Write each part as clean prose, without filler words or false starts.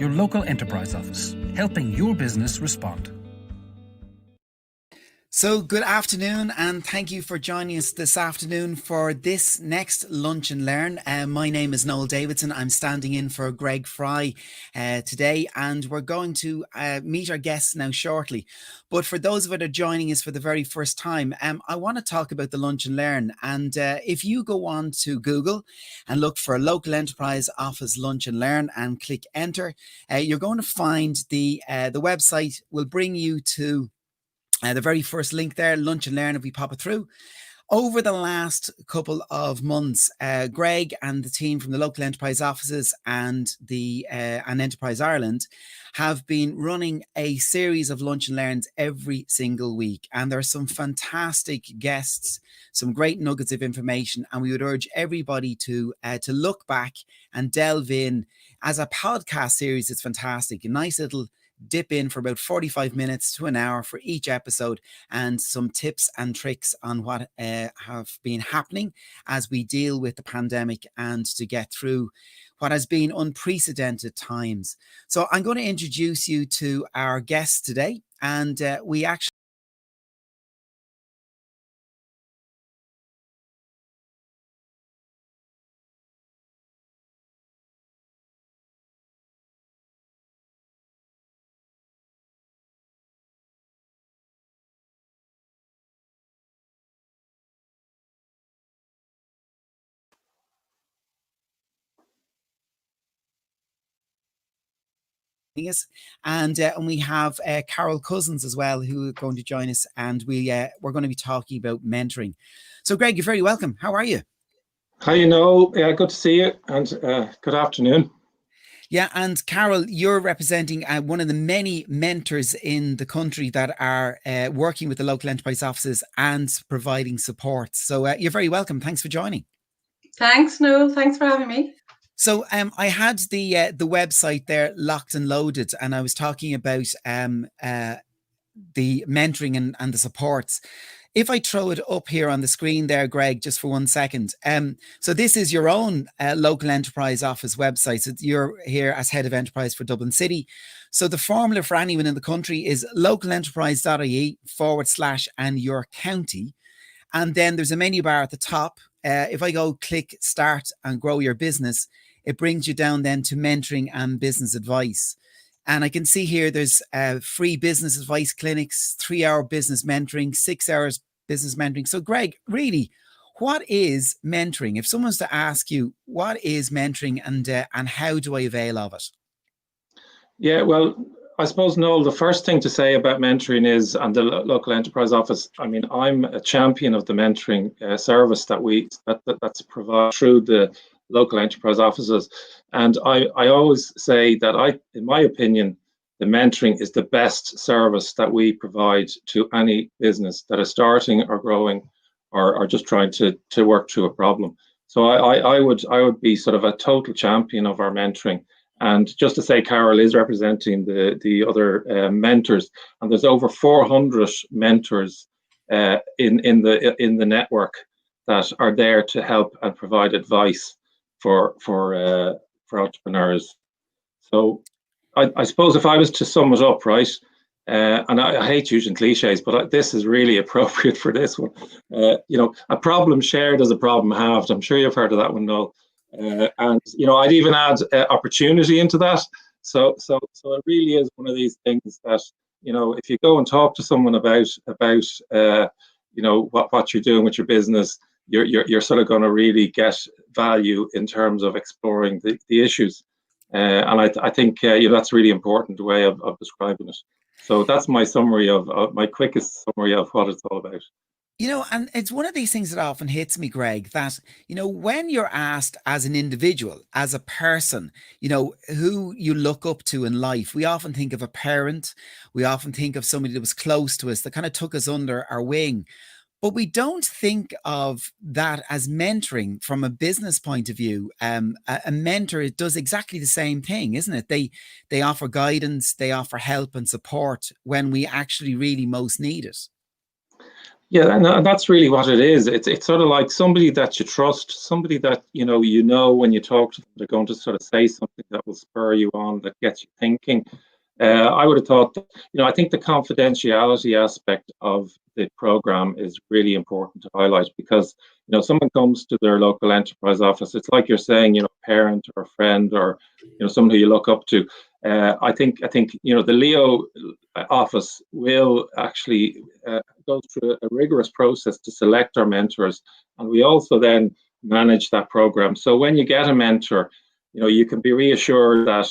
your local enterprise office, helping your business respond. So good afternoon, and thank you for joining us this afternoon for this next Lunch and Learn. My name is Noel Davidson. I'm standing in for Greg Fry today, and we're going to meet our guests now shortly. But for those of you that are joining us for the very first time, I want to talk about the Lunch and Learn. And if you go on to Google and look for Local Enterprise Office Lunch and Learn and click enter, you're going to find the website will bring you to the very first link there, Lunch and Learn, if we pop it through. Over the last couple of months, Greg and the team from the local enterprise offices and Enterprise Ireland have been running a series of Lunch and Learns every single week. And there are some fantastic guests, some great nuggets of information. And we would urge everybody to look back and delve in. As a podcast series, it's fantastic. A nice little dip in for about 45 minutes to an hour for each episode, and some tips and tricks on what have been happening as we deal with the pandemic and to get through what has been unprecedented times. So I'm going to introduce you to our guests today, and we actually us, and we have Carol Cousins as well, who are going to join us, and we're going to be talking about mentoring. So Greg, you're very welcome. How are you? Hi, Noel. Yeah, good to see you, and good afternoon. Yeah, and Carol, you're representing one of the many mentors in the country that are working with the local enterprise offices and providing support. So you're very welcome. Thanks for joining. Thanks, Noel. Thanks for having me. So I had the website there locked and loaded, and I was talking about the mentoring and the supports. If I throw it up here on the screen there, Greg, just for 1 second. So this is your own local enterprise office website. So you're here as head of enterprise for Dublin City. So the formula for anyone in the country is localenterprise.ie/ and your county. And then there's a menu bar at the top. If I go click start and grow your business, it brings you down then to mentoring and business advice. And I can see here there's free business advice clinics, 3-hour business mentoring, 6 hours business mentoring. So Greg, really, what is mentoring? If someone's to ask you, what is mentoring and how do I avail of it? Yeah, well, I suppose, Noel, the first thing to say about mentoring is, and the local enterprise office, I mean, I'm a champion of the mentoring service that's provided through the local enterprise offices. And I always say that in my opinion, the mentoring is the best service that we provide to any business that is starting or growing or just trying to work through a problem. So I would be sort of a total champion of our mentoring. And just to say, Carol is representing the other mentors, and there's over 400 mentors in the network that are there to help and provide advice for entrepreneurs. So I suppose if I was to sum it up, right, and I hate using cliches, but this is really appropriate for this one. A problem shared is a problem halved. I'm sure you've heard of that one, Noel. And I'd even add opportunity into that. So it really is one of these things that if you go and talk to someone about what you're doing with your business, you're sort of going to really get value in terms of exploring the issues. And I think that's a really important way of describing it. So that's my summary of my quickest summary of what it's all about. And it's one of these things that often hits me, Greg, that, when you're asked as an individual, as a person, who you look up to in life, we often think of a parent, we often think of somebody that was close to us, that kind of took us under our wing. But we don't think of that as mentoring from a business point of view. A mentor does exactly the same thing, isn't it? They offer guidance, they offer help and support when we actually really most need it. Yeah, and that's really what it is. It's sort of like somebody that you trust, somebody that when you talk to them, they're going to sort of say something that will spur you on, that gets you thinking. I would have thought that, I think the confidentiality aspect of the program is really important to highlight, because, someone comes to their local enterprise office. It's like you're saying, a parent or a friend, or, someone who you look up to. I think, the Leo office will actually go through a rigorous process to select our mentors. And we also then manage that program. So when you get a mentor, you can be reassured that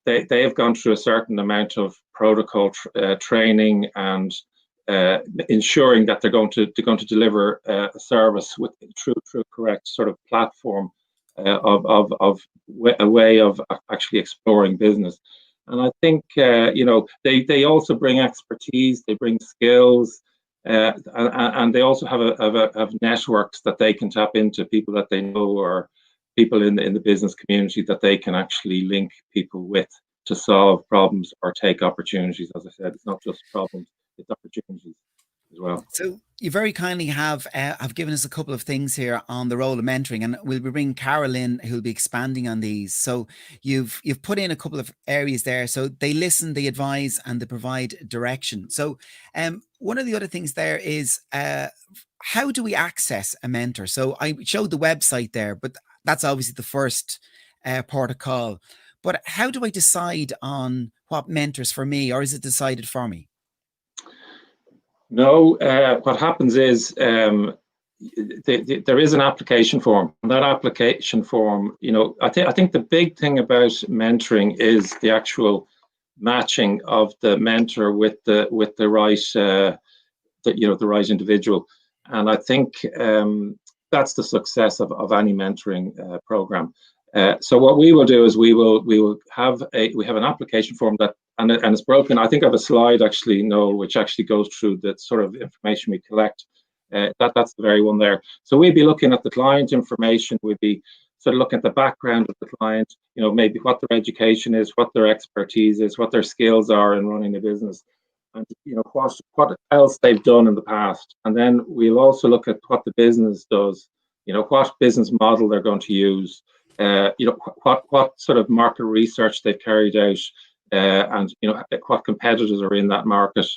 they have gone through a certain amount of protocol training, and ensuring that they're going to deliver a service with through correct sort of platform of a way of actually exploring business. And I think they also bring expertise, they bring skills, and they also have networks that they can tap into, people that they know, or people in the business community that they can actually link people with to solve problems or take opportunities. As I said, it's not just problems, it's opportunities as well. So you very kindly have given us a couple of things here on the role of mentoring, and we'll be bringing Carol in, who'll be expanding on these. So you've put in a couple of areas there. So they listen, they advise, and they provide direction. So one of the other things there is how do we access a mentor? So I showed the website there, but that's obviously the first port of call. But how do I decide on what mentors for me, or is it decided for me? No, what happens is there is an application form. And that application form, I think the big thing about mentoring is the actual matching of the mentor with the right the right individual. And I think that's the success of any mentoring program. So what we will do is we have an application form that, and it's broken. I think I have a slide actually, Noel, which actually goes through the sort of information we collect. That's the very one there. So we'd be looking at the client information. We'd be sort of looking at the background of the client, maybe what their education is, what their expertise is, what their skills are in running a business, and what else they've done in the past. And then we'll also look at what the business does, what business model they're going to use, what sort of market research they've carried out, and what competitors are in that market.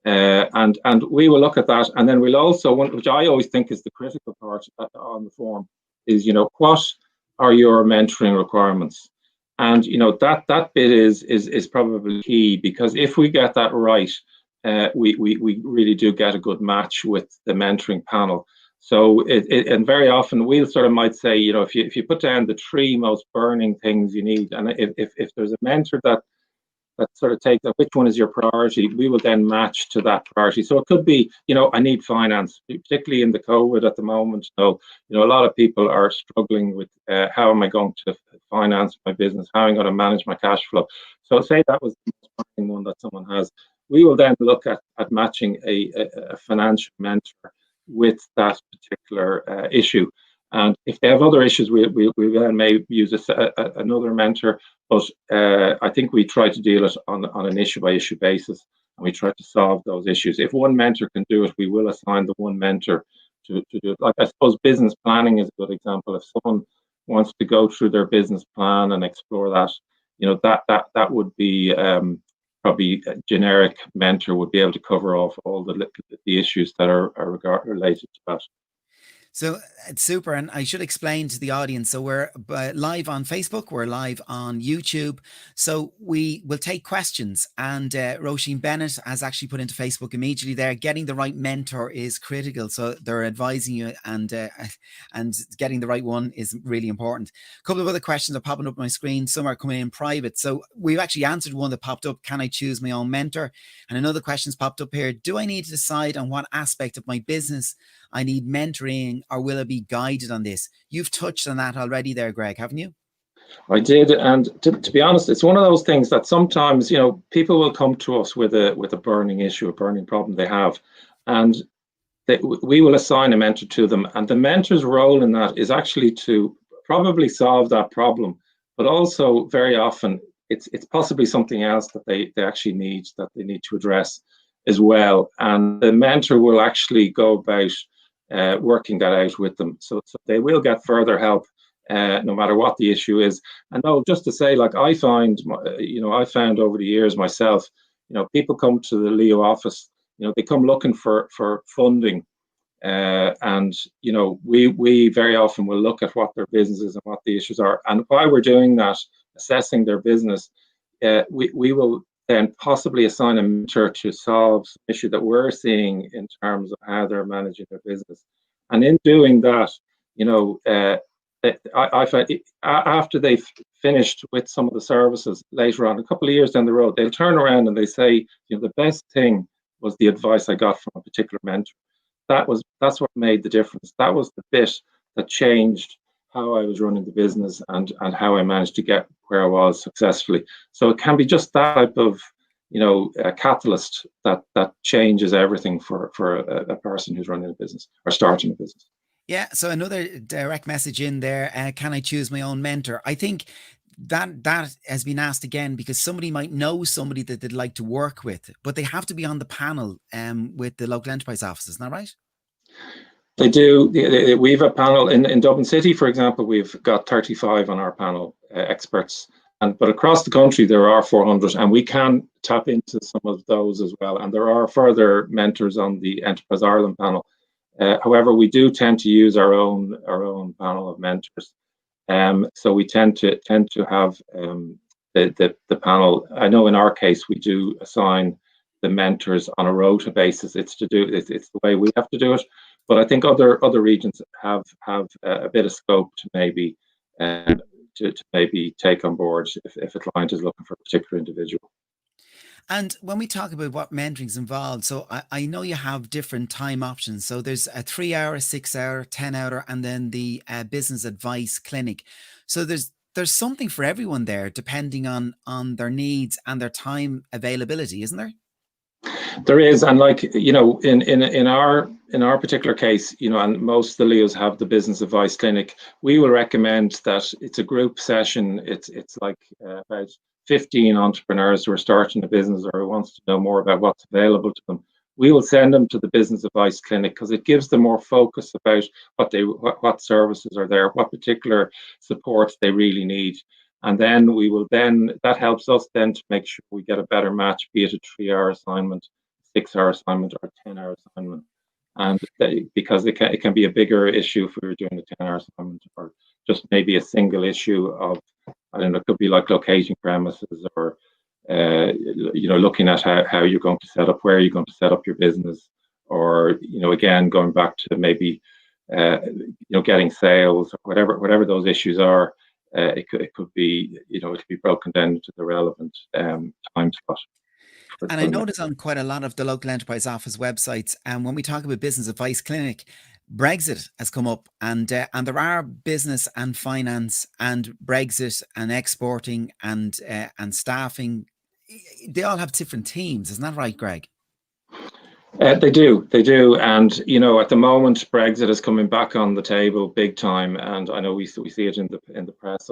And we will look at that, and then we'll also, which I always think is the critical part on the form, is what are your mentoring requirements? And that bit is probably key, because if we get that right, we really do get a good match with the mentoring panel. So and very often we'll sort of might say, if you put down the 3 most burning things you need, and if there's a mentor that sort of takes which one is your priority, we will then match to that priority. So it could be, I need finance, particularly in the COVID at the moment. So, a lot of people are struggling with how am I going to finance my business? How am I going to manage my cash flow? So say that was the most burning one that someone has. We will then look at matching a financial mentor with that particular issue. And if they have other issues, we then may use another mentor. But I think we try to deal it on an issue-by-issue basis, and we try to solve those issues. If one mentor can do it, we will assign the one mentor to do it. Like, I suppose business planning is a good example. If someone wants to go through their business plan and explore that, that would be probably a generic mentor would be able to cover off all the issues that are related to that. So it's super. And I should explain to the audience. So we're live on Facebook, we're live on YouTube. So we will take questions. And Roisin Bennett has actually put into Facebook immediately there, getting the right mentor is critical. So they're advising you, and getting the right one is really important. A couple of other questions are popping up on my screen. Some are coming in private. So we've actually answered one that popped up. Can I choose my own mentor? And another question's popped up here. Do I need to decide on what aspect of my business I need mentoring, or will I be guided on this? You've touched on that already there, Greg, haven't you? I did, and to be honest, it's one of those things that sometimes people will come to us with a burning issue, a burning problem they have, and we will assign a mentor to them, and the mentor's role in that is actually to probably solve that problem, but also very often it's possibly something else that they actually need to address. as well. And the mentor will actually go about working that out with them. So they will get further help no matter what the issue is. And no, just to say, like I found over the years myself, people come to the Leo office, they come looking for funding. And we very often will look at what their business is and what the issues are. And while we're doing that, assessing their business, we will then possibly assign a mentor to solve the issue that we're seeing in terms of how they're managing their business. And in doing that, I find after they've finished with some of the services later on, a couple of years down the road, they'll turn around and they say, the best thing was the advice I got from a particular mentor. That's what made the difference. That was the bit that changed how I was running the business and how I managed to get where I was successfully. So it can be just that type of a catalyst that changes everything for a person who's running a business or starting a business. Yeah, so another direct message in there, can I choose my own mentor? I think that has been asked again because somebody might know somebody that they'd like to work with, but they have to be on the panel with the local enterprise offices, isn't that right? They do. We have a panel in Dublin City, for example. We've got 35 on our panel, experts, but across the country there are 400, and we can tap into some of those as well. And there are further mentors on the Enterprise Ireland panel. However, we do tend to use our own panel of mentors. So we tend to have the panel. I know in our case we do assign the mentors on a rota basis. It's the way we have to do it. But I think other regions have a bit of scope to maybe take on board if a client is looking for a particular individual. And when we talk about what mentoring is involved, so I know you have different time options. So there's a 3-hour, 6-hour, 10-hour, and then the business advice clinic. So there's something for everyone there, depending on their needs and their time availability, isn't there? There is, and in our particular case, and most of the Leos have the business advice clinic. We will recommend that it's a group session. It's like about 15 entrepreneurs who are starting a business or who wants to know more about what's available to them. We will send them to the business advice clinic because it gives them more focus about what services are there, what particular supports they really need. And then that helps us then to make sure we get a better match, be it a 3-hour assignment, 6-hour assignment, or a 10-hour assignment. And because it can be a bigger issue if we were doing a 10-hour assignment, or just maybe a single issue of, I don't know, it could be like locating premises, or looking at how you're going to set up, where you're going to set up your business, or again going back to maybe getting sales, or whatever those issues are. It could be broken down into the relevant time slot. And I notice on quite a lot of the local enterprise office websites, and when we talk about business advice clinic, Brexit has come up, and there are business and finance and Brexit and exporting and staffing. They all have different teams, isn't that right, Greg? They do, and at the moment Brexit is coming back on the table big time, and I know we see it in the press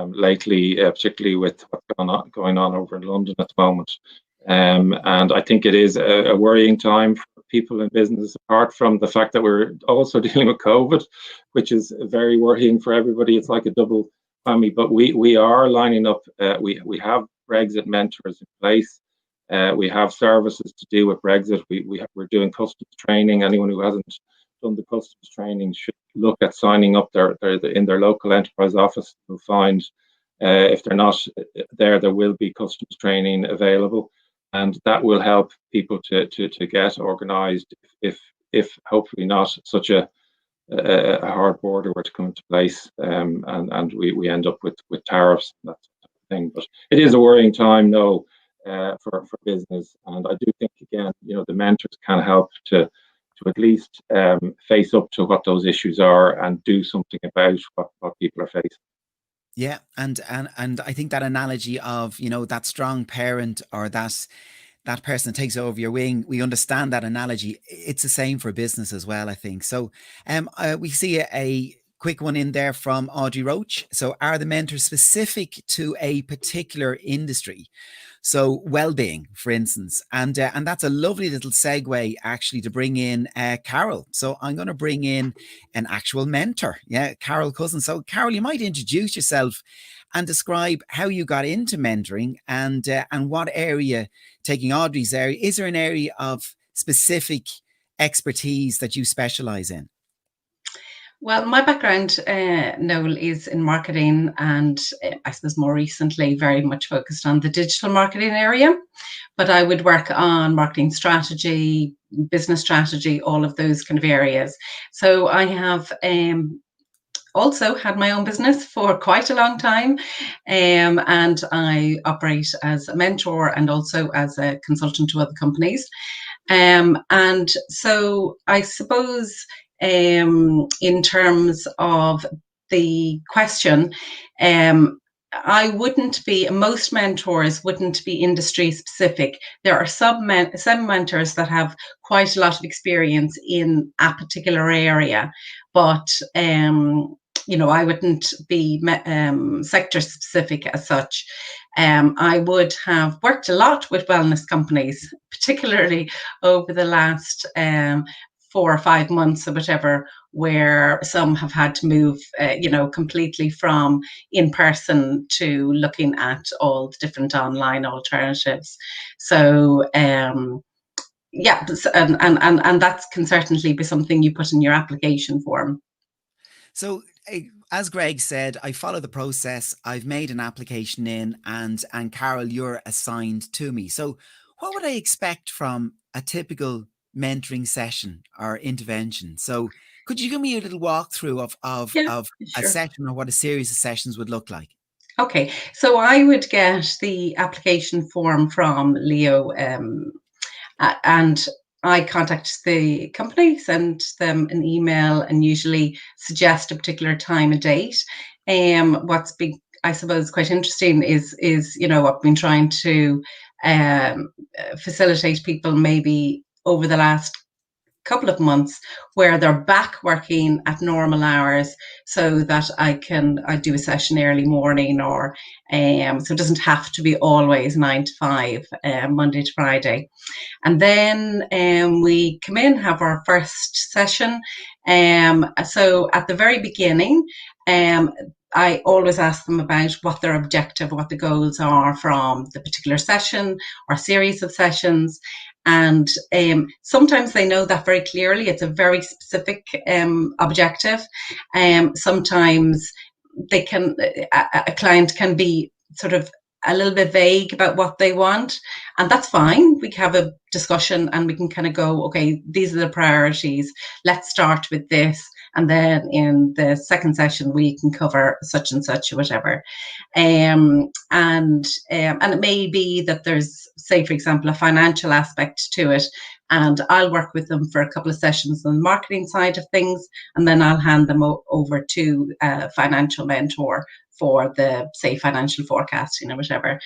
lately, particularly with what's going on over in London at the moment. And I think it is a worrying time for people in business, apart from the fact that we're also dealing with COVID, which is very worrying for everybody. It's like a double whammy, but we are lining up. We have Brexit mentors in place. We have services to deal with Brexit. We're doing customs training. Anyone who hasn't done the customs training should look at signing up in their local enterprise office. You'll find if they're not there will be customs training available, and that will help people to get organised if hopefully not such a hard border were to come into place, and we end up with tariffs and that sort of thing. But it is a worrying time, no. For business, and I do think again, the mentors can help to at least face up to what those issues are and do something about what people are facing. Yeah, and I think that analogy of that strong parent, or that person that takes over your wing, we understand that analogy. It's the same for business as well, I think. So we see quick one in there from Audrey Roach. So are the mentors specific to a particular industry? So well-being, for instance, and that's a lovely little segue actually to bring in Carol. So I'm going to bring in an actual mentor, Carol Cousin. So Carol, you might introduce yourself and describe how you got into mentoring and what area, taking Audrey's area, is there an area of specific expertise that you specialize in? Well, my background, Noel, is in marketing, and I suppose more recently very much focused on the digital marketing area. But I would work on marketing strategy, business strategy, all of those kind of areas. So I have also had my own business for quite a long time, and I operate as a mentor and also as a consultant to other companies. And so I suppose in terms of the question, most mentors wouldn't be industry specific. There are some mentors that have quite a lot of experience in a particular area, but I wouldn't be sector specific as such. I would have worked a lot with wellness companies, particularly over the last 4 or 5 months or whatever, where some have had to move, completely from in person to looking at all the different online alternatives. So, and that can certainly be something you put in your application form. So, as Greg said, I follow the process. I've made an application in, and Carol, you're assigned to me. So, what would I expect from a typical mentoring session or intervention? So, could you give me a little walkthrough of Sure. a session or what a series of sessions would look like? Okay, so I would get the application form from Leo, and I contact the company, send them an email, and usually suggest a particular time and date. What's been, I suppose, quite interesting is I've been trying to facilitate people maybe over the last couple of months where they're back working at normal hours, so that I do a session early morning, or so it doesn't have to be always 9 to 5, Monday to Friday. And then we come in, have our first session. So at the very beginning, I always ask them about what their objective, what the goals are from the particular session or series of sessions. And sometimes they know that very clearly. It's a very specific objective. Sometimes a client can be sort of a little bit vague about what they want, and that's fine. We can have a discussion and we can kind of go, okay, these are the priorities. Let's start with this. And then in the second session, we can cover such and such or whatever. And it may be that there's, say, for example, a financial aspect to it. And I'll work with them for a couple of sessions on the marketing side of things. And then I'll hand them over to a financial mentor for the, say, financial forecasting or whatever.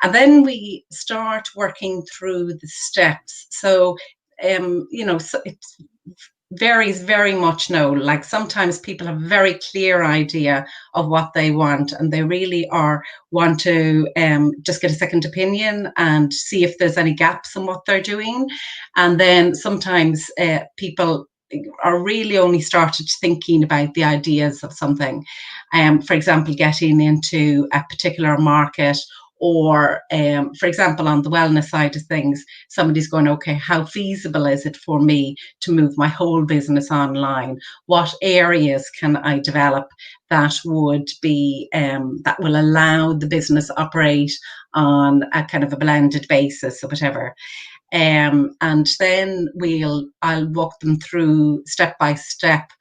And then we start working through the steps. So, so it varies very much now. Like sometimes people have a very clear idea of what they want, and they really want to just get a second opinion and see if there's any gaps in what they're doing. And then sometimes people are really only started thinking about the ideas of something. For example, getting into a particular market, or for example, on the wellness side of things, somebody's going, okay, how feasible is it for me to move my whole business online? What areas can I develop that would be that will allow the business operate on a kind of a blended basis or whatever? And then I'll walk them through step by step.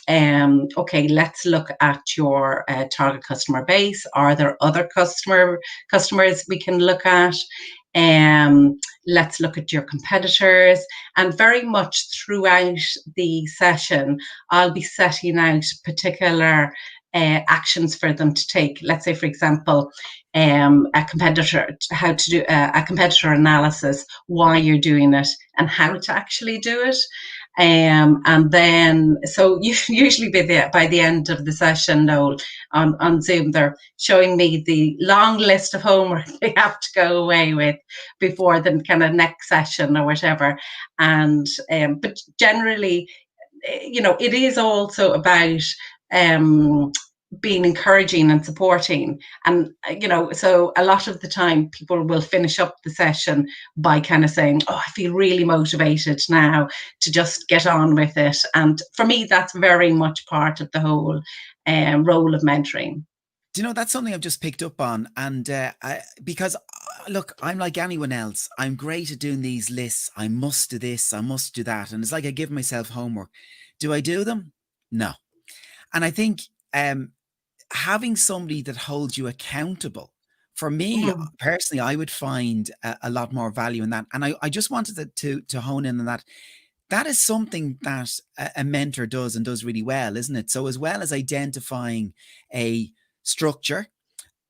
Okay, let's look at your target customer base. Are there other customers we can look at? Let's look at your competitors. And very much throughout the session, I'll be setting out particular actions for them to take. Let's say, for example, how to do a competitor analysis, why you're doing it, and how to actually do it. And then, so usually by the end of the session, Noel, on Zoom, they're showing me the long list of homework they have to go away with before the kind of next session or whatever. And but generally, it is also about being encouraging and supporting. And, so a lot of the time people will finish up the session by kind of saying, oh, I feel really motivated now to just get on with it. And for me, that's very much part of the whole role of mentoring. Do you know, that's something I've just picked up on. And because, look, I'm like anyone else. I'm great at doing these lists. I must do this, I must do that. And it's like I give myself homework. Do I do them? No. And I think having somebody that holds you accountable, for me personally, I would find a lot more value in that. And I just wanted to hone in on that. That is something that a mentor does and does really well, isn't it? So as well as identifying a structure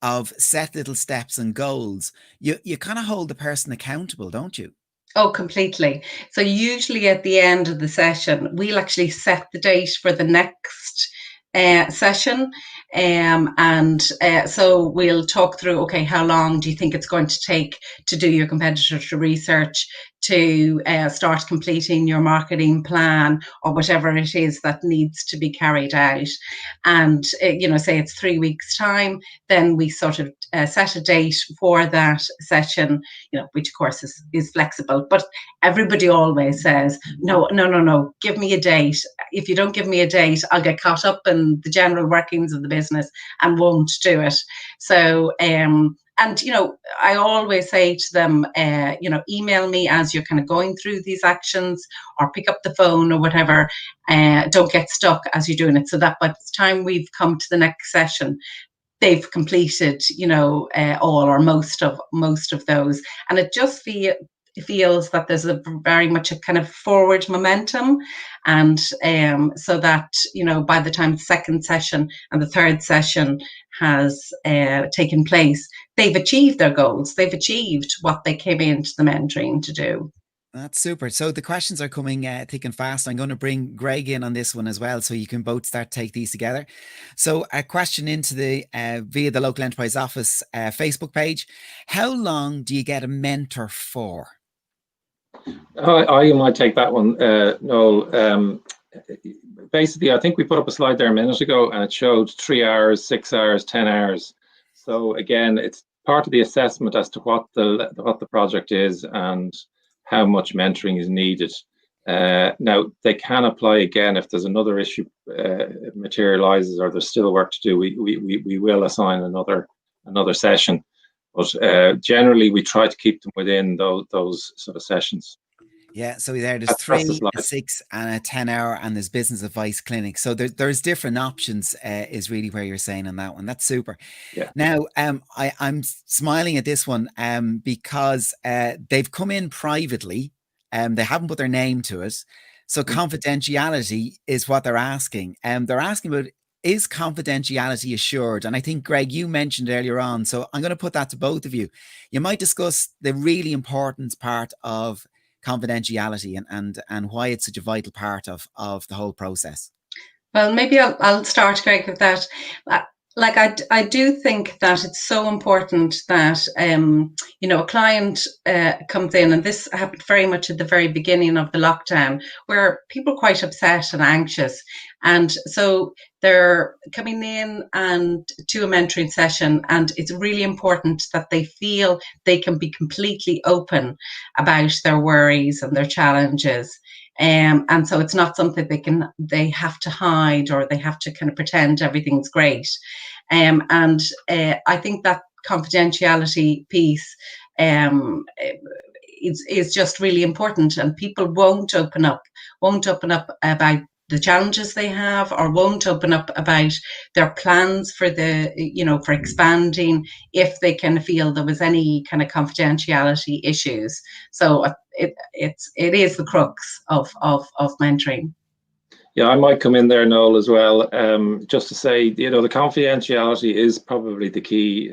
of set little steps and goals, you kind of hold the person accountable, don't you? Oh, completely. So usually at the end of the session, we'll actually set the date for the next session. So we'll talk through, okay, how long do you think it's going to take to do your competitor research, to start completing your marketing plan, or whatever it is that needs to be carried out. And, say it's 3 weeks' time, then we sort of set a date for that session, which of course is flexible. But everybody always says, no, give me a date. If you don't give me a date, I'll get caught up in the general workings of the business and won't do it. So, I always say to them, email me as you're kind of going through these actions, or pick up the phone or whatever. Don't get stuck as you're doing it, so that by the time we've come to the next session, they've completed, all or most of those. And it just feels that there's very much a kind of forward momentum. And so that, by the time the second session and the third session has taken place, they've achieved their goals. They've achieved what they came into the mentoring to do. That's super. So the questions are coming thick and fast. I'm going to bring Greg in on this one as well, so you can both start take these together. So a question into the via the Local Enterprise Office Facebook page. How long do you get a mentor for? I might take that one, Noel. Basically, I think we put up a slide there a minute ago, and it showed 3 hours, 6 hours, 10 hours. So again, it's part of the assessment as to what the project is and how much mentoring is needed. Now, they can apply again if there's another issue materializes or there's still work to do. We will assign another session, but generally we try to keep them within those sort of sessions. Yeah, so there's 3, a 6, and a 10-hour, and there's business advice clinic. So there's different options. Is really where you're saying on that one. That's super. Yeah. Now, I'm smiling at this one because they've come in privately. They haven't put their name to it, so confidentiality is what they're asking. They're asking about, is confidentiality assured? And I think, Greg, you mentioned earlier on, so I'm going to put that to both of you. You might discuss the really important part of confidentiality and why it's such a vital part of the whole process. Well, maybe I'll start, Greg, with that. I do think that it's so important that, a client comes in, and this happened very much at the very beginning of the lockdown, where people were quite upset and anxious. And so they're coming in and to a mentoring session, and it's really important that they feel they can be completely open about their worries and their challenges. And so it's not something they have to hide, or they have to kind of pretend everything's great. I think that confidentiality piece is just really important, and people won't open up about the challenges they have, or won't open up about their plans for for expanding, if they can feel there was any kind of confidentiality issues. So it is the crux of mentoring. Yeah, I might come in there, Noel, as well, just to say, the confidentiality is probably the key,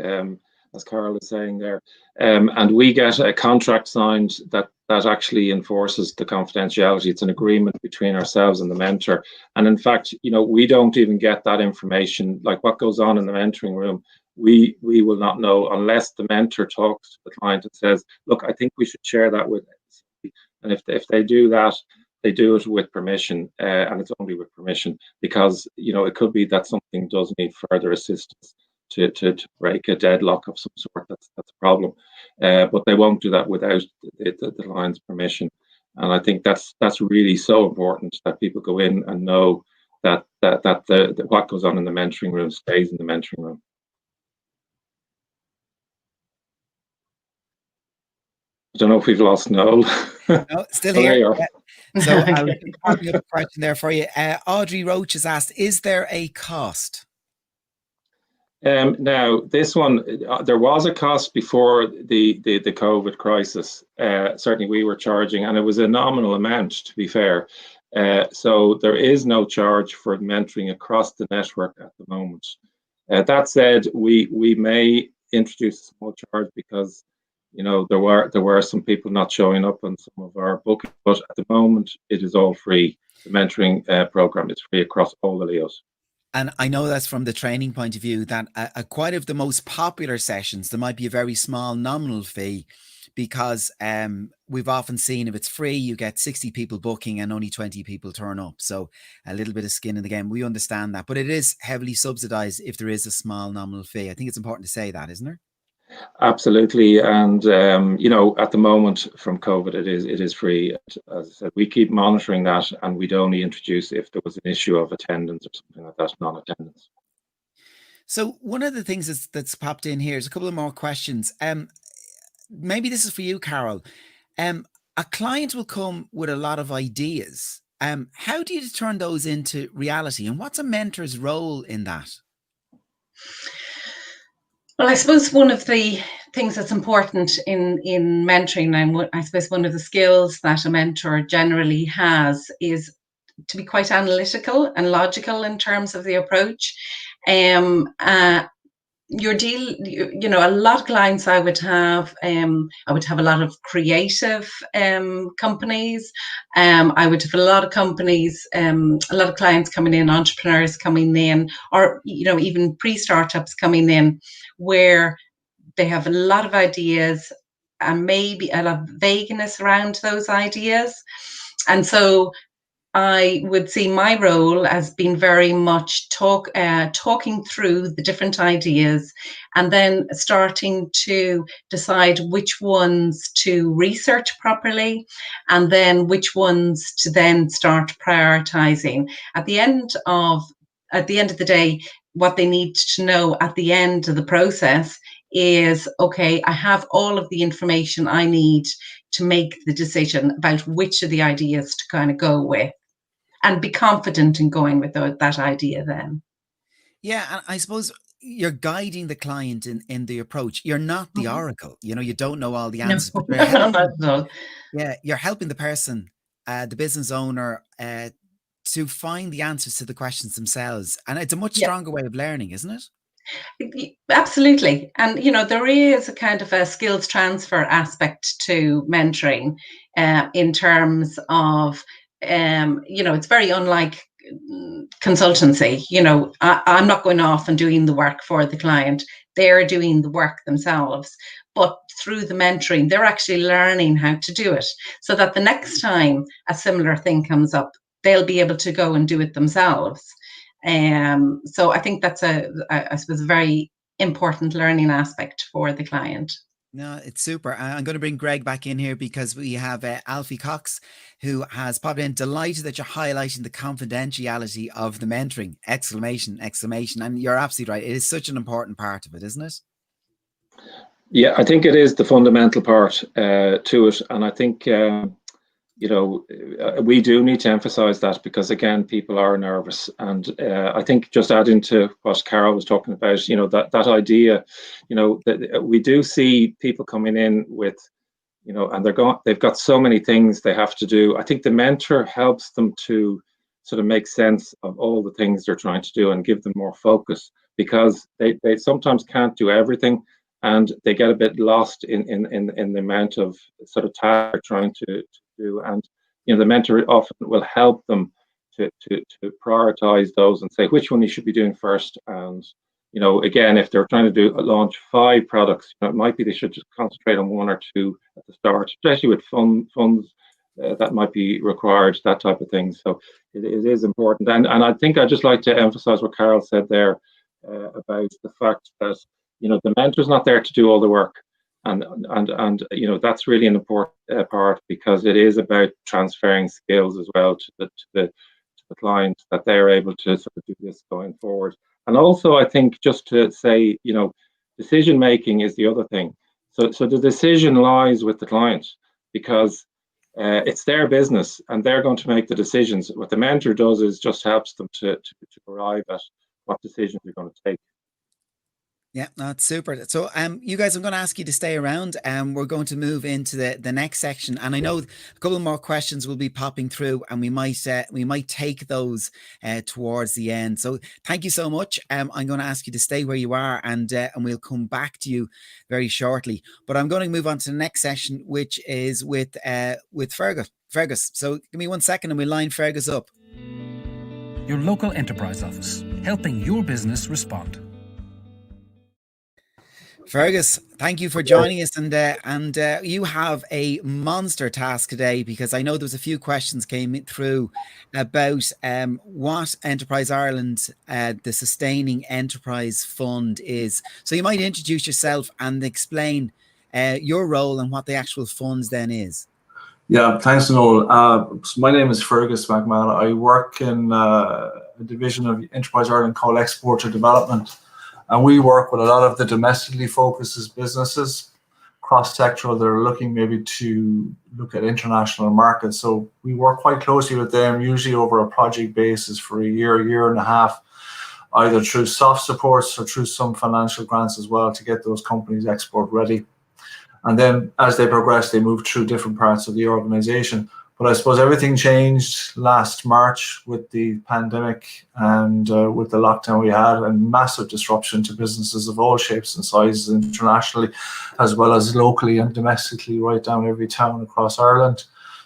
as Carol is saying there. And we get a contract signed that that actually enforces the confidentiality. It's an agreement between ourselves and the mentor. And in fact, we don't even get that information, like what goes on in the mentoring room. We will not know unless the mentor talks to the client and says, look, I think we should share that with them. And if they do that, they do it with permission, and it's only with permission, because it could be that something does need further assistance to break a deadlock of some sort. That's a problem, but they won't do that without the client's permission. And I think that's really so important, that people go in and know that what goes on in the mentoring room stays in the mentoring room. I don't know if we've lost Noel. No, still Oh, there here. you are. Yeah. So I was popping up a question there for you. Audrey Roach has asked, is there a cost? Now, this one, there was a cost before the COVID crisis. Certainly we were charging, and it was a nominal amount, to be fair. So there is no charge for mentoring across the network at the moment. That said, we may introduce a small charge because there were some people not showing up on some of our bookings, but at the moment it is all free. The mentoring program is free across all the LEOs. And I know that's from the training point of view, that quite of the most popular sessions, there might be a very small nominal fee, because we've often seen if it's free, you get 60 people booking and only 20 people turn up. So a little bit of skin in the game. We understand that, but it is heavily subsidized if there is a small nominal fee. I think it's important to say that, isn't it? Absolutely, and at the moment from COVID, it is free. As I said, we keep monitoring that, and we'd only introduce if there was an issue of attendance or something like that, non-attendance. So one of the things that's popped in here is a couple of more questions. Maybe this is for you, Carol. A client will come with a lot of ideas. How do you turn those into reality, and what's a mentor's role in that? Well, I suppose one of the things that's important in mentoring, and I suppose one of the skills that a mentor generally has, is to be quite analytical and logical in terms of the approach. A lot of clients I would have a lot of creative companies. I would have a lot of companies, a lot of clients coming in, entrepreneurs coming in, or even pre-startups coming in, where they have a lot of ideas and maybe a lot of vagueness around those ideas. And so I would see my role as being very much talking through the different ideas, and then starting to decide which ones to research properly, and then which ones to then start prioritizing. At the end of the day, what they need to know at the end of the process is, okay, I have all of the information I need to make the decision about which of the ideas to kind of go with, and be confident in going with that idea then. Yeah, and I suppose you're guiding the client in the approach. You're not the oracle. You don't know all the answers, No, but not at all. you're helping the person, the business owner, to find the answers to the questions themselves. And it's a much stronger way of learning, isn't it? Absolutely. And, there is a kind of a skills transfer aspect to mentoring, in terms of, it's very unlike consultancy. I'm not going off and doing the work for the client. They're doing the work themselves. But through the mentoring, they're actually learning how to do it, so that the next time a similar thing comes up, they'll be able to go and do it themselves. So I think that's I suppose, a very important learning aspect for the client. No, it's super. I'm going to bring Greg back in here because we have Alfie Cox, who has popped in. Delighted that you're highlighting the confidentiality of the mentoring! Exclamation, exclamation. And you're absolutely right. It is such an important part of it, isn't it? Yeah, I think it is the fundamental part to it. And I think, we do need to emphasize that, because again, people are nervous. And I think, just adding to what Carol was talking about, that idea, that we do see people coming in with, and they've got so many things they have to do. I think the mentor helps them to sort of make sense of all the things they're trying to do and give them more focus, because they sometimes can't do everything. and they get a bit lost in the amount of sort of tasks they're trying to do. And the mentor often will help them to prioritize those and say which one you should be doing first. And again, if they're trying to launch 5 products, it might be they should just concentrate on 1 or 2 at the start, especially with funds that might be required, that type of thing. So it is important. And I think I'd just like to emphasize what Carol said there about the fact that the mentor's not there to do all the work, and that's really an important part, because it is about transferring skills as well to the client, that they're able to sort of do this going forward. And also, I think, just to say, decision making is the other thing. So the decision lies with the client, because it's their business and they're going to make the decisions. What the mentor does is just helps them to arrive at what decisions they're going to take. Yeah, that's super. So, you guys, I'm going to ask you to stay around, and we're going to move into the next section. And I know a couple more questions will be popping through, and we might take those towards the end. So, thank you so much. I'm going to ask you to stay where you are, and we'll come back to you very shortly. But I'm going to move on to the next session, which is with Fergus. Fergus. So, give me 1 second, and we'll line Fergus up. Your local enterprise office, helping your business respond. Fergus, thank you for joining us, and you have a monster task today, because I know there was a few questions came through about what Enterprise Ireland, the Sustaining Enterprise Fund is. So you might introduce yourself and explain your role and what the actual funds then is. Yeah, thanks, Noel. So my name is Fergus McMahon. I work in a division of Enterprise Ireland called Exporter Development. And we work with a lot of the domestically focused businesses, cross-sectoral, that are looking maybe to look at international markets. So we work quite closely with them, usually over a project basis for a year and a half, either through soft supports or through some financial grants as well, to get those companies export ready. And then as they progress, they move through different parts of the organization. But I suppose everything changed last March with the pandemic and with the lockdown we had, and massive disruption to businesses of all shapes and sizes internationally, as well as locally and domestically, right down every town across Ireland.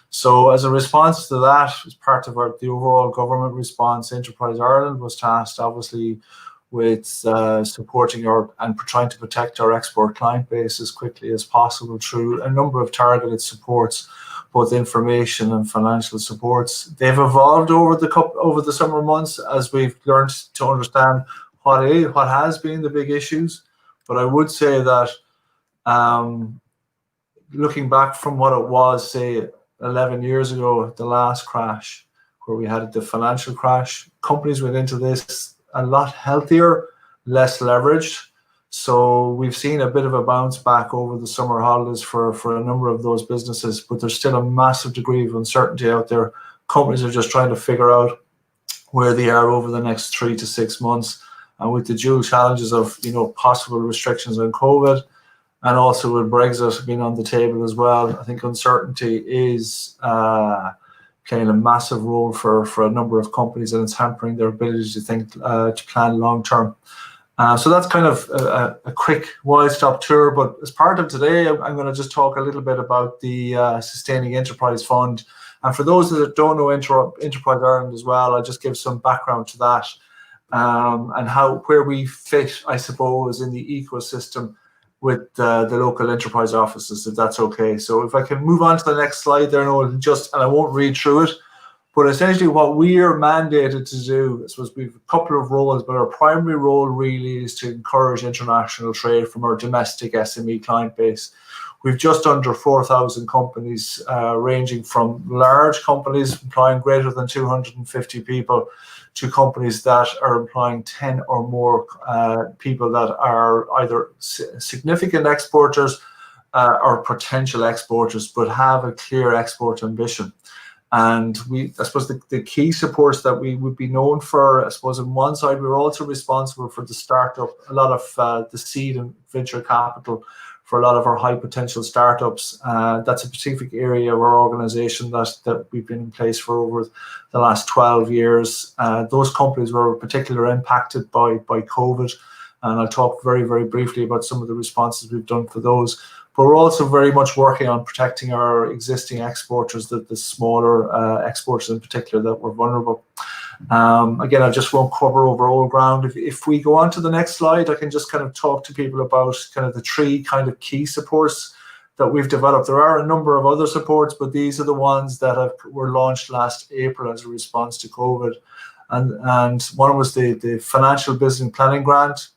So as a response to that, as part of the overall government response, Enterprise Ireland was tasked, obviously, with supporting and trying to protect our export client base as quickly as possible through a number of targeted supports, both information and financial supports. They've evolved over the summer months as we've learned to understand what has been the big issues. But I would say that looking back from what it was, say, 11 years ago, the last crash, where we had the financial crash, companies went into this a lot healthier, less leveraged. So we've seen a bit of a bounce back over the summer holidays for a number of those businesses, but there's still a massive degree of uncertainty out there. Companies are just trying to figure out where they are over the next 3 to 6 months. And with the dual challenges of, possible restrictions on COVID, and also with Brexit being on the table as well, I think uncertainty is playing a massive role for a number of companies, and it's hampering their ability to think, to plan long term. So that's kind of a quick wide-stop tour, but as part of today, I'm going to just talk a little bit about the Sustaining Enterprise Fund. And for those that don't know Enterprise Ireland as well, I'll just give some background to that and where we fit, I suppose, in the ecosystem with the local enterprise offices, if that's okay. So if I can move on to the next slide there, and I won't read through it, but essentially what we are mandated to do, I suppose we've a couple of roles, but our primary role really is to encourage international trade from our domestic SME client base. We've just under 4,000 companies, ranging from large companies employing greater than 250 people to companies that are employing 10 or more people that are either significant exporters or potential exporters, but have a clear export ambition. And I suppose the key supports that we would be known for, I suppose on one side, we're also responsible for the startup, a lot of the seed and venture capital for a lot of our high potential startups. That's a specific area of our organization that we've been in place for over the last 12 years. Those companies were particularly impacted by COVID, And I'll talk very, very briefly about some of the responses we've done for those. But we're also very much working on protecting our existing exporters, the smaller exporters in particular that were vulnerable. Again, I just won't cover over old ground. If we go on to the next slide, I can just kind of talk to people about kind of the 3 kind of key supports that we've developed. There are a number of other supports, but these are the ones that were launched last April as a response to COVID. And one was the Financial Business Planning Grant.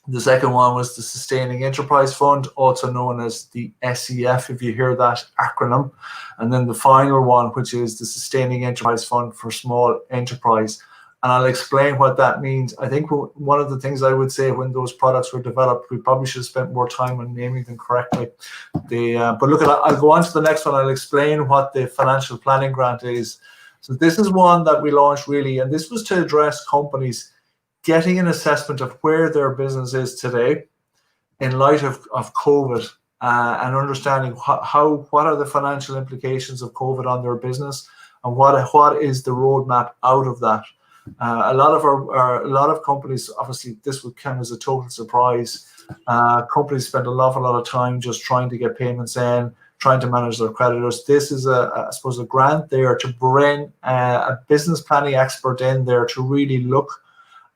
The second one was the Sustaining Enterprise Fund, also known as the SEF, if you hear that acronym. And then the final one, which is the Sustaining Enterprise Fund for Small Enterprise. And I'll explain what that means. I think one of the things I would say when those products were developed, we probably should have spent more time on naming them correctly. But look, I'll go on to the next one. I'll explain what the Financial Planning Grant is. So this is one that we launched really, and this was to address companies getting an assessment of where their business is today in light of COVID, and understanding what are the financial implications of COVID on their business, and what is the roadmap out of that. A lot of companies, obviously this would come as a total surprise. Companies spend an awful lot of time just trying to get payments in, trying to manage their creditors. This is I suppose a grant there to bring a business planning expert in there to really look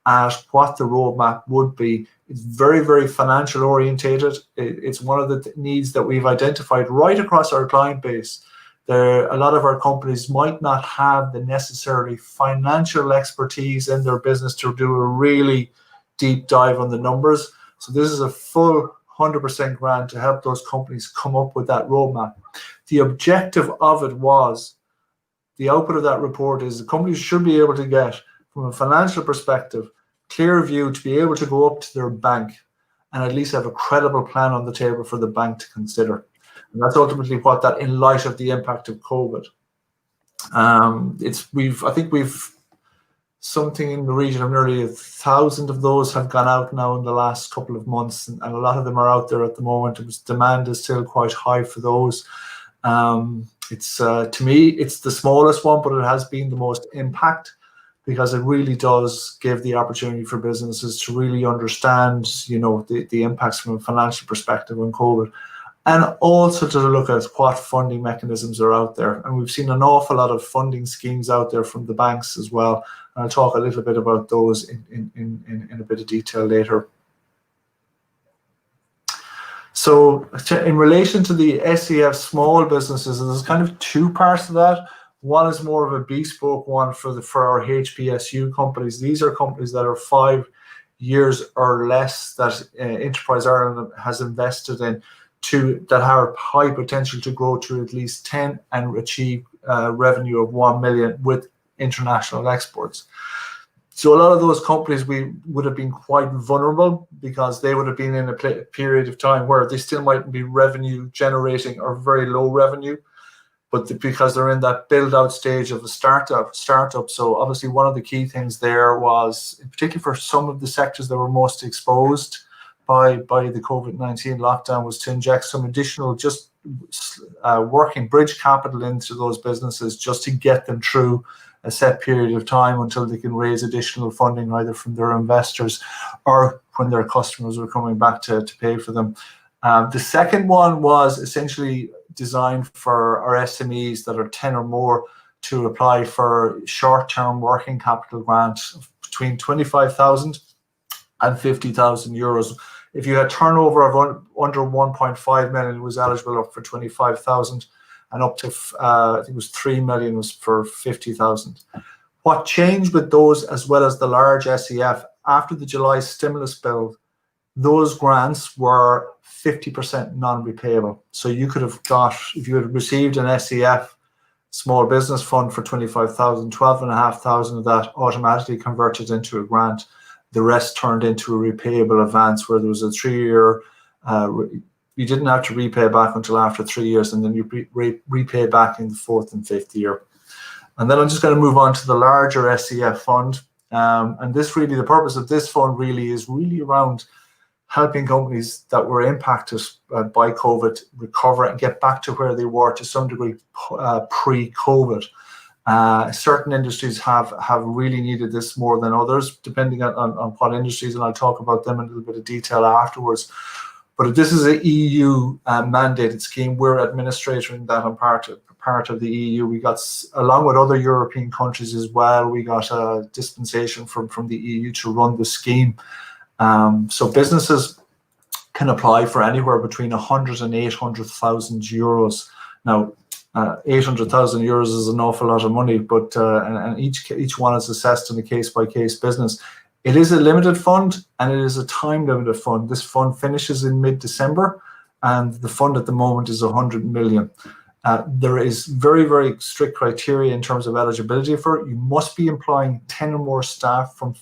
at what the roadmap would be. It's very, very financial orientated. It's one of the needs that we've identified right across our client base. A lot of our companies might not have the necessary financial expertise in their business to do a really deep dive on the numbers. So this is a full 100% grant to help those companies come up with that roadmap. The objective of it was, the output of that report is the companies should be able to get, from a financial perspective, clear view to be able to go up to their bank and at least have a credible plan on the table for the bank to consider. And that's ultimately what that, in light of the impact of COVID. I think we've something in the region of nearly 1,000 of those have gone out now in the last couple of months, and a lot of them are out there at the moment. Demand is still quite high for those. To me, it's the smallest one, but it has been the most impact, because it really does give the opportunity for businesses to really understand, the impacts from a financial perspective on COVID, and also to look at what funding mechanisms are out there. And we've seen an awful lot of funding schemes out there from the banks as well. And I'll talk a little bit about those in a bit of detail later. So in relation to the SEF small businesses, there's kind of 2 parts to that. One is more of a bespoke one for our HPSU companies. These are companies that are 5 years or less that Enterprise Ireland has invested in, that have high potential to grow to at least 10 and achieve revenue of 1 million with international exports. So a lot of those companies would have been quite vulnerable, because they would have been in a period of time where they still mightn't be revenue generating or very low revenue, but because they're in that build-out stage of a startup. So obviously one of the key things there was, in particular for some of the sectors that were most exposed by the COVID-19 lockdown, was to inject some additional just working bridge capital into those businesses, just to get them through a set period of time until they can raise additional funding, either from their investors or when their customers are coming back to pay for them. The second one was essentially designed for our SMEs that are 10 or more to apply for short-term working capital grants of between 25,000 and 50,000 euros. If you had turnover of under 1.5 million, it was eligible up for 25,000, and up to I think it was 3 million was for 50,000. What changed with those, as well as the large SEF, after the July stimulus bill, those grants were 50% non-repayable. So you could have got, if you had received an SEF small business fund for 25,000, 12,500 of that automatically converted into a grant. The rest turned into a repayable advance, where there was a 3-year, you didn't have to repay back until after 3 years, and then you repay back in the 4th and 5th year. And then I'm just going to move on to the larger SEF fund. And this really, the purpose of this fund really is really around helping companies that were impacted by COVID recover and get back to where they were to some degree pre-COVID. Certain industries have really needed this more than others, depending on what industries, and I'll talk about them in a little bit of detail afterwards. But this is an EU mandated scheme. We're administrating that on part of the EU. We got, along with other European countries as well, we got a dispensation from the EU to run the scheme. So businesses can apply for anywhere between 100 and 800,000 euros. Now, 800,000 euros is an awful lot of money, but and each one is assessed on a case-by-case business. It is a limited fund, and it is a time-limited fund. This fund finishes in mid-December, and the fund at the moment is 100 million. There is very, very strict criteria in terms of eligibility for it. You must be employing 10 or more staff from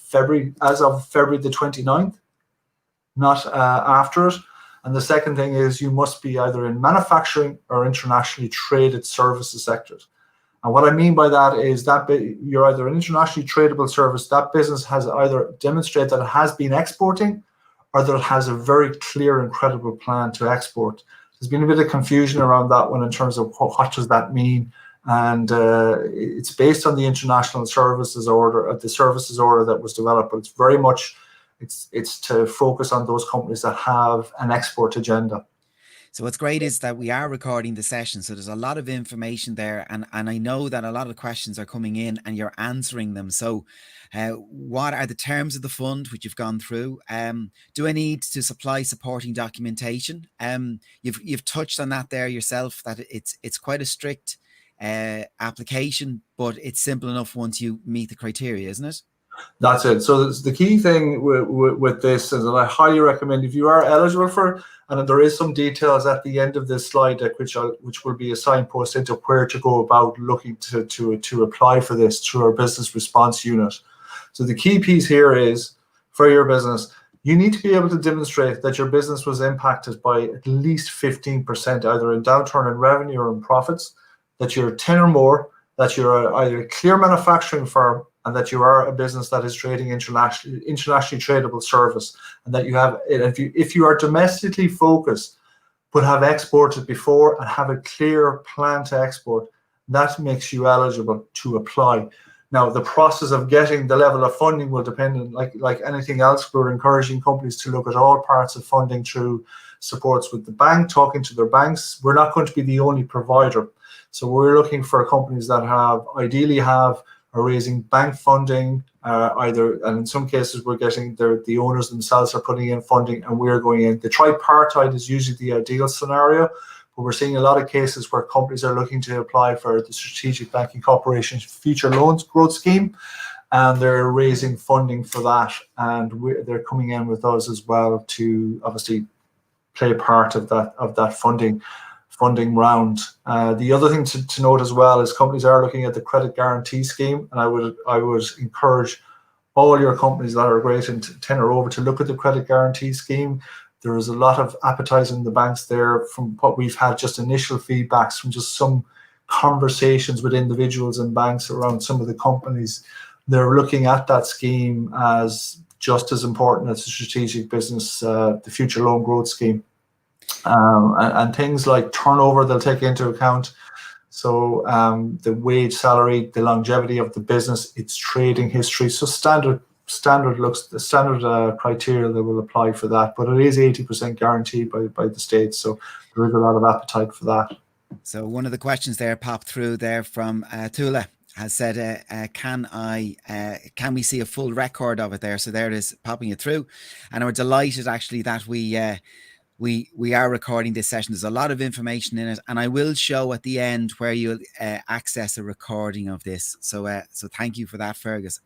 as of February the 29th, not after it. And the second thing is you must be either in manufacturing or internationally traded services sectors. And what I mean by that is that you're either an internationally tradable service, that business has either demonstrated that it has been exporting or that it has a very clear and credible plan to export. There's been a bit of confusion around that one in terms of what does that mean. And it's based on the international services order, the services order that was developed, but it's very much, it's to focus on those companies that have an export agenda. So what's great is that we are recording the session, so there's a lot of information there, and I know that a lot of questions are coming in and you're answering them. So what are the terms of the fund, which you've gone through? Do I need to supply supporting documentation? You've touched on that there yourself, that it's quite a strict application, but it's simple enough once you meet the criteria, isn't it? That's it. So the key thing with this is that I highly recommend, if you are eligible for it, and there is some details at the end of this slide deck, which will be a signpost into where to go about looking to apply for this through our business response unit. So the key piece here is, for your business, you need to be able to demonstrate that your business was impacted by at least 15%, either in downturn in revenue or in profits, that you're 10 or more, that you're either a clear manufacturing firm, and that you are a business that is trading internationally tradable service, and that you have, if you are domestically focused but have exported before and have a clear plan to export, that makes you eligible to apply. Now, the process of getting the level of funding will depend on, like anything else. We're encouraging companies to look at all parts of funding through supports with the bank, talking to their banks. We're not going to be the only provider. So we're looking for companies that ideally are raising bank funding, and in some cases we're getting the owners themselves are putting in funding and we're going in. The tripartite is usually the ideal scenario, but we're seeing a lot of cases where companies are looking to apply for the Strategic Banking Corporation's Future Loans Growth Scheme, and they're raising funding for that, and they're coming in with us as well to obviously play part of that funding round. The other thing to note as well is companies are looking at the credit guarantee scheme, and I would encourage all your companies that are great in 10 or over to look at the credit guarantee scheme. There is a lot of appetite in the banks there from what we've had, just initial feedbacks from just some conversations with individuals and banks around some of the companies. They're looking at that scheme as just as important as the strategic business, the future loan growth scheme. And things like turnover they'll take into account. So the wage, salary, the longevity of the business, its trading history. So standard criteria that will apply for that. But it is 80% guaranteed by the state. So there is a lot of appetite for that. So one of the questions there popped through there from Tula has said, can we see a full record of it there? So there it is, popping it through. And we're delighted actually that we are recording this session. There's a lot of information in it, and I will show at the end where you'll access a recording of this. So thank you for that, Fergus.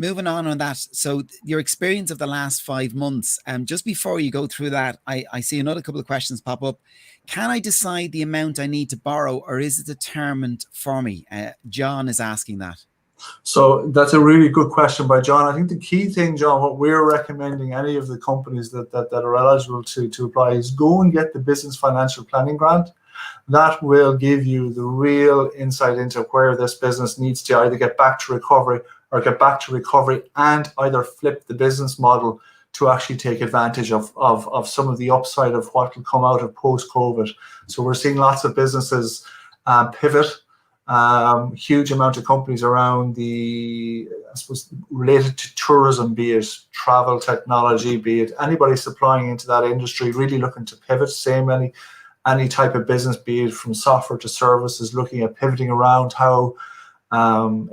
Moving on that. So your experience of the last 5 months, just before you go through that, I see another couple of questions pop up. Can I decide the amount I need to borrow, or is it determined for me? John is asking that. So that's a really good question by John. I think the key thing, John, what we're recommending any of the companies that are eligible to apply is go and get the business financial planning grant. That will give you the real insight into where this business needs to either get back to recovery and either flip the business model to actually take advantage of some of the upside of what will come out of post-COVID. So we're seeing lots of businesses pivot Huge amount of companies around the, I suppose, related to tourism, be it travel technology, be it anybody supplying into that industry, really looking to pivot. Same any type of business, be it from software to services, looking at pivoting around how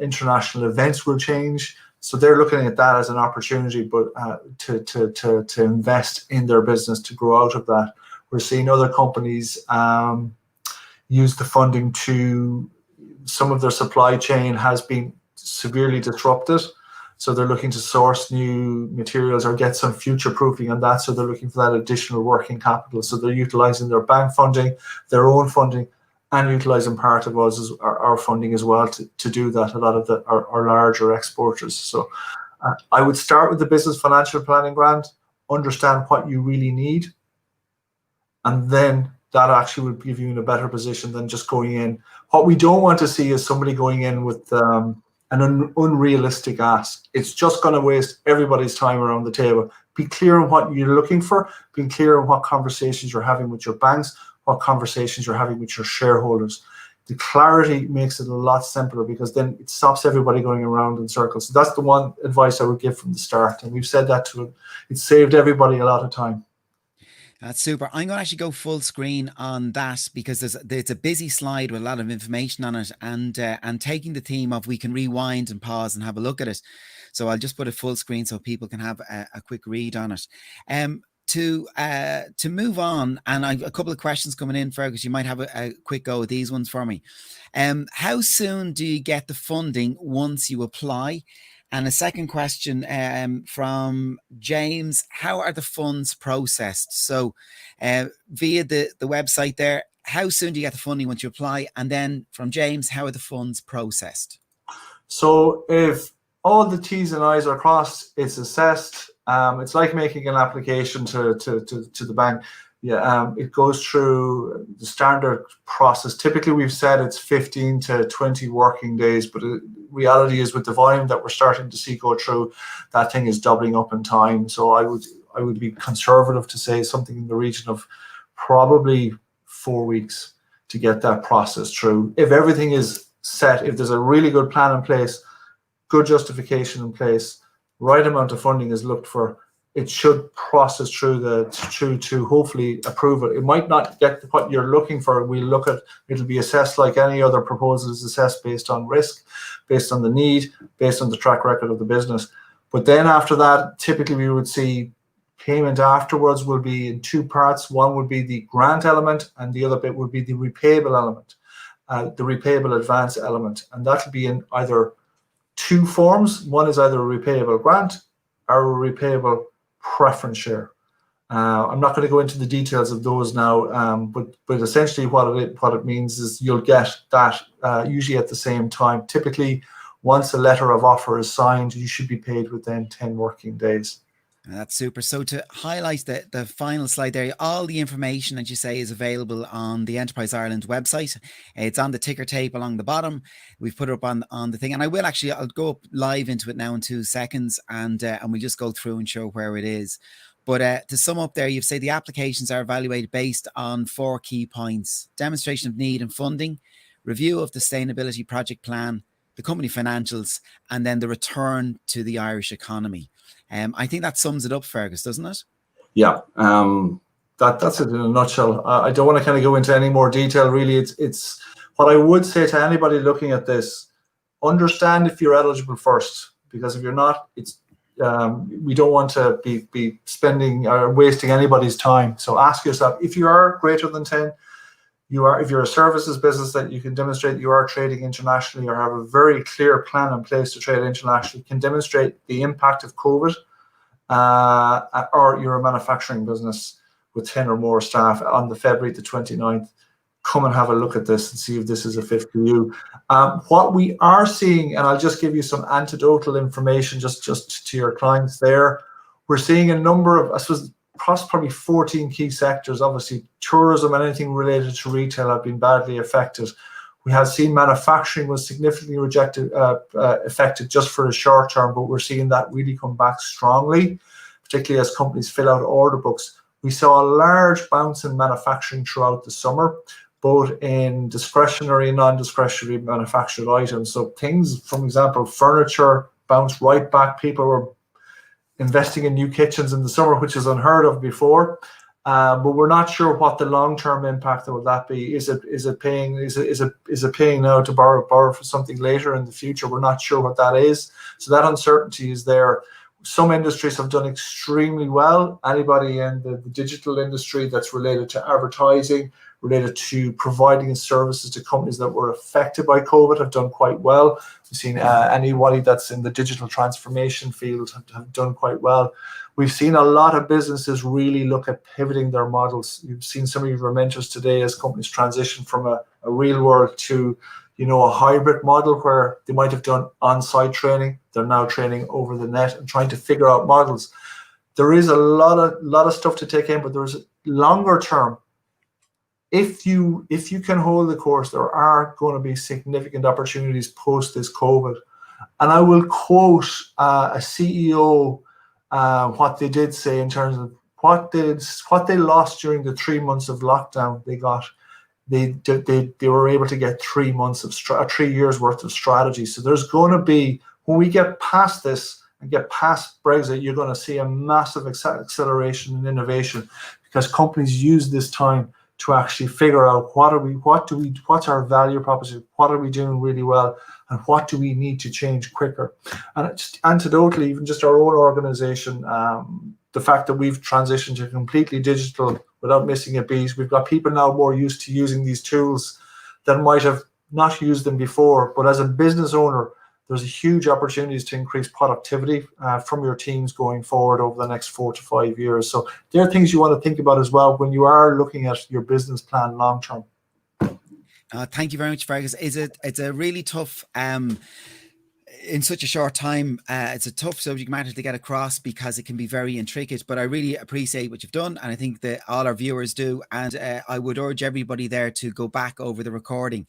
international events will change. So they're looking at that as an opportunity, but to invest in their business to grow out of that. We're seeing other companies use the funding to, some of their supply chain has been severely disrupted. So they're looking to source new materials or get some future proofing on that. So they're looking for that additional working capital. So they're utilizing their bank funding, their own funding, and utilizing part of us, our funding as well to do that. A lot of our larger exporters. So I would start with the business financial planning grant, understand what you really need, and then that actually would give you in a better position than just going in. What we don't want to see is somebody going in with an unrealistic ask. It's just going to waste everybody's time around the table. Be clear on what you're looking for, be clear on what conversations you're having with your banks, what conversations you're having with your shareholders. The clarity makes it a lot simpler, because then it stops everybody going around in circles. So that's the one advice I would give from the start. And we've said that to them. It saved everybody a lot of time. That's super. I'm going to actually go full screen on that, because it's a busy slide with a lot of information on it, and taking the theme of we can rewind and pause and have a look at it. So I'll just put it full screen so people can have a quick read on it. To move on, and I've a couple of questions coming in, Fergus. You might have a quick go at these ones for me. How soon do you get the funding once you apply? And a second question from James: how are the funds processed? So via the website there, how soon do you get the funding once you apply? And then from James, how are the funds processed? So if all the T's and I's are crossed, it's assessed. It's like making an application to the bank. Yeah, it goes through the standard process. Typically, we've said it's 15 to 20 working days, but the reality is, with the volume that we're starting to see go through, that thing is doubling up in time. So I would be conservative to say something in the region of probably 4 weeks to get that process through. If everything is set, if there's a really good plan in place, good justification in place, right amount of funding is looked for, it should process through to hopefully approve it. It might not get what you're looking for. We'll look at, it'll be assessed like any other proposal is assessed, based on risk, based on the need, based on the track record of the business. But then after that, typically we would see payment afterwards will be in two parts. One would be the grant element, and the other bit would be the repayable element, the repayable advance element. And that'll be in either two forms. One is either a repayable grant or a repayable preference share. I'm not going to go into the details of those now, but essentially what it means is you'll get that usually at the same time. Typically, once a letter of offer is signed, you should be paid within 10 working days. That's super. So to highlight the final slide there, all the information that you say is available on the Enterprise Ireland website. It's on the ticker tape along the bottom. We've put it up on the thing, and I'll go up live into it now in 2 seconds, and we'll just go through and show where it is. But to sum up there, you've said the applications are evaluated based on 4 key points: demonstration of need and funding, review of the sustainability project plan, the company financials, and then the return to the Irish economy. I think that sums it up, Fergus, doesn't it? Yeah, that's it in a nutshell. I don't want to kind of go into any more detail. Really, it's what I would say to anybody looking at this: understand if you're eligible first, because if you're not, it's we don't want to be spending or wasting anybody's time. So ask yourself, if you are greater than 10, if you're a services business that you can demonstrate you are trading internationally or have a very clear plan in place to trade internationally, can demonstrate the impact of COVID, or you're a manufacturing business with 10 or more staff, on the February the 29th, come and have a look at this and see if this is a fit for you. What we are seeing, and I'll just give you some anecdotal information just to your clients there, we're seeing a number of, I suppose, across probably 14 key sectors. Obviously, tourism and anything related to retail have been badly affected. We have seen manufacturing was significantly affected just for a short term, but we're seeing that really come back strongly, particularly as companies fill out order books. We saw a large bounce in manufacturing throughout the summer, both in discretionary and non-discretionary manufactured items. So things, for example, furniture bounced right back. People were investing in new kitchens in the summer, which is unheard of before. But we're not sure what the long-term impact will that be. Is it paying now to borrow for something later in the future? We're not sure what that is. So that uncertainty is there. Some industries have done extremely well. Anybody in the digital industry that's related to advertising, related to providing services to companies that were affected by COVID have done quite well. We've seen anybody that's in the digital transformation field have done quite well. We've seen a lot of businesses really look at pivoting their models. You've seen some of your mentors today as companies transition from a real world to, a hybrid model where they might have done on-site training. They're now training over the net and trying to figure out models. There is a lot of stuff to take in, but there's longer term. If you can hold the course, there are going to be significant opportunities post this COVID. And I will quote a CEO, what they did say in terms of what they lost during the 3 months of lockdown. They were able to get 3 months of 3 years worth of strategy. So there's going to be, when we get past this and get past Brexit, you're going to see a massive acceleration in innovation, because companies use this time to actually figure out what's our value proposition, what are we doing really well, and what do we need to change quicker. And it's anecdotally, even just our own organization, the fact that we've transitioned to completely digital without missing a beat. We've got people now more used to using these tools that might have not used them before. But as a business owner, there's a huge opportunities to increase productivity from your teams going forward over the next 4 to 5 years. So there are things you want to think about as well when you are looking at your business plan long term. Thank you very much, Fergus. It's a really tough, in such a short time, it's a tough subject matter to get across because it can be very intricate, but I really appreciate what you've done, and I think that all our viewers do, and I would urge everybody there to go back over the recording.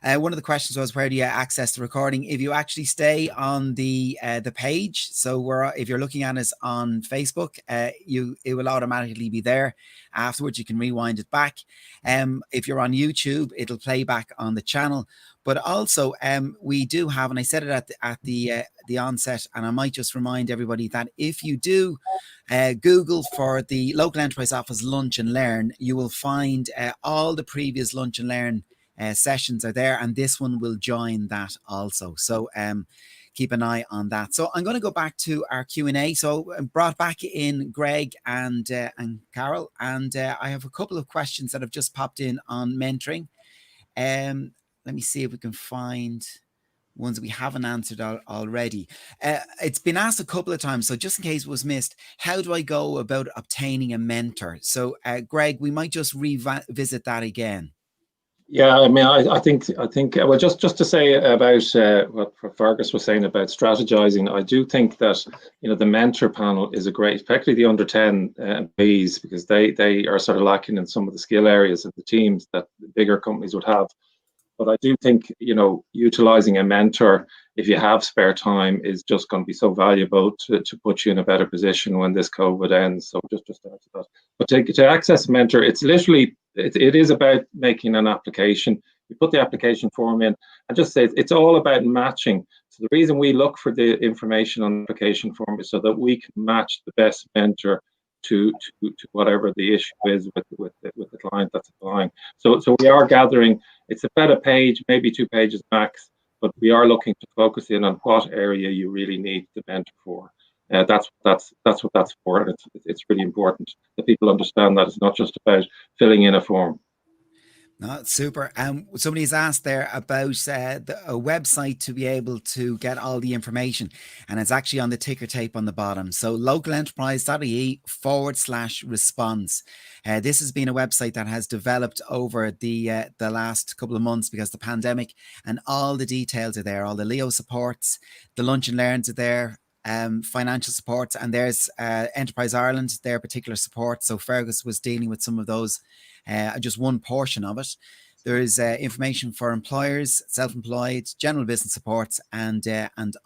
One of the questions was, where do you access the recording? If you actually stay on the page, so if you're looking at us on Facebook, it will automatically be there. Afterwards, you can rewind it back. If you're on YouTube, it'll play back on the channel. But also, we do have, and I said it at the onset, and I might just remind everybody that if you do Google for the Local Enterprise Office Lunch and Learn, you will find all the previous Lunch and Learn sessions are there, and this one will join that also. So keep an eye on that. So I'm going to go back to our Q&A. So I brought back in Greg and Carol, and I have a couple of questions that have just popped in on mentoring. Let me see if we can find ones that we haven't answered already. It's been asked a couple of times, so just in case it was missed, how do I go about obtaining a mentor? So Greg, we might just revisit that again. Yeah, I mean, I think well, just to say about what Fergus was saying about strategizing, I do think that the mentor panel is a great, particularly the under 10 employees, because they are sort of lacking in some of the skill areas of the teams that the bigger companies would have. But I do think utilizing a mentor, if you have spare time, is just going to be so valuable to put you in a better position when this COVID ends. So just to start with that. But to access a mentor, it's literally it is about making an application. You put the application form in, and just say it's all about matching. So the reason we look for the information on the application form is so that we can match the best mentor to whatever the issue is with the client that's applying. So we are gathering. It's about a page, maybe 2 pages max, but we are looking to focus in on what area you really need the mentor for. That's what that's for, and it's really important that people understand that it's not just about filling in a form. No, super. Somebody's asked there about a website to be able to get all the information, and it's actually on the ticker tape on the bottom. So localenterprise.ie/response. This has been a website that has developed over the last couple of months because of the pandemic, and all the details are there. All the Leo supports, the Lunch and Learns are there. Financial supports, and there's Enterprise Ireland, their particular support. So Fergus was dealing with some of those, just one portion of it. There is information for employers, self-employed, general business supports, and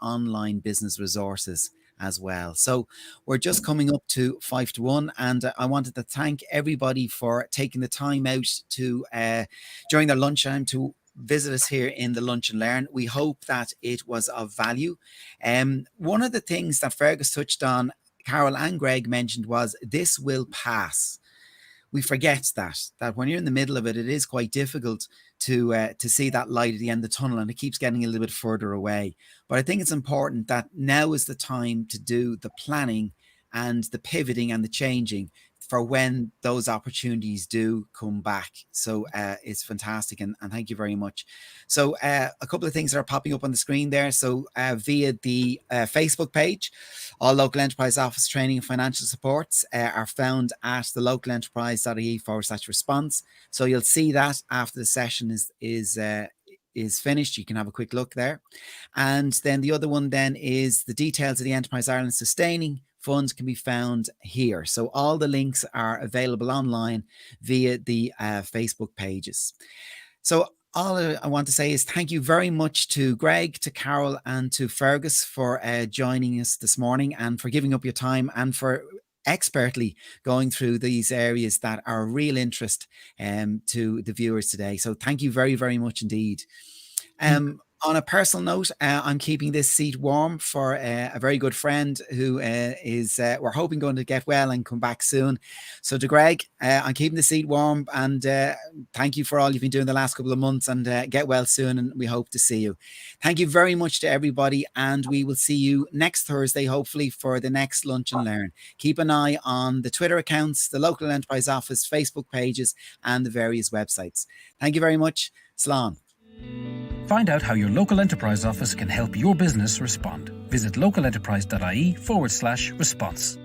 online business resources as well. So we're just coming up to 1:55, and I wanted to thank everybody for taking the time out to during their lunchtime to visit us here in the Lunch and Learn. We hope that it was of value. One of the things that Fergus touched on, Carol and Greg mentioned, was this will pass. We forget that when you're in the middle of it, it is quite difficult to see that light at the end of the tunnel, and it keeps getting a little bit further away. But I think it's important that now is the time to do the planning and the pivoting and the changing for when those opportunities do come back. So it's fantastic, and thank you very much. So a couple of things that are popping up on the screen there. So via the Facebook page, all local enterprise office training and financial supports are found at the localenterprise.ie/response. So you'll see that after the session is finished. You can have a quick look there. And then the other one then is the details of the Enterprise Ireland Sustaining Funds can be found here. So all the links are available online via the Facebook pages. So all I want to say is thank you very much to Greg, to Carol, and to Fergus for joining us this morning, and for giving up your time and for expertly going through these areas that are of real interest to the viewers today. So thank you very, very much indeed. On a personal note, I'm keeping this seat warm for a very good friend who is, we're hoping, going to get well and come back soon. So to Greg, I'm keeping the seat warm, and thank you for all you've been doing the last couple of months, and get well soon, and we hope to see you. Thank you very much to everybody, and we will see you next Thursday, hopefully, for the next Lunch and Learn. Keep an eye on the Twitter accounts, the Local Enterprise Office Facebook pages, and the various websites. Thank you very much. Slán. Find out how your local enterprise office can help your business respond. Visit localenterprise.ie/response.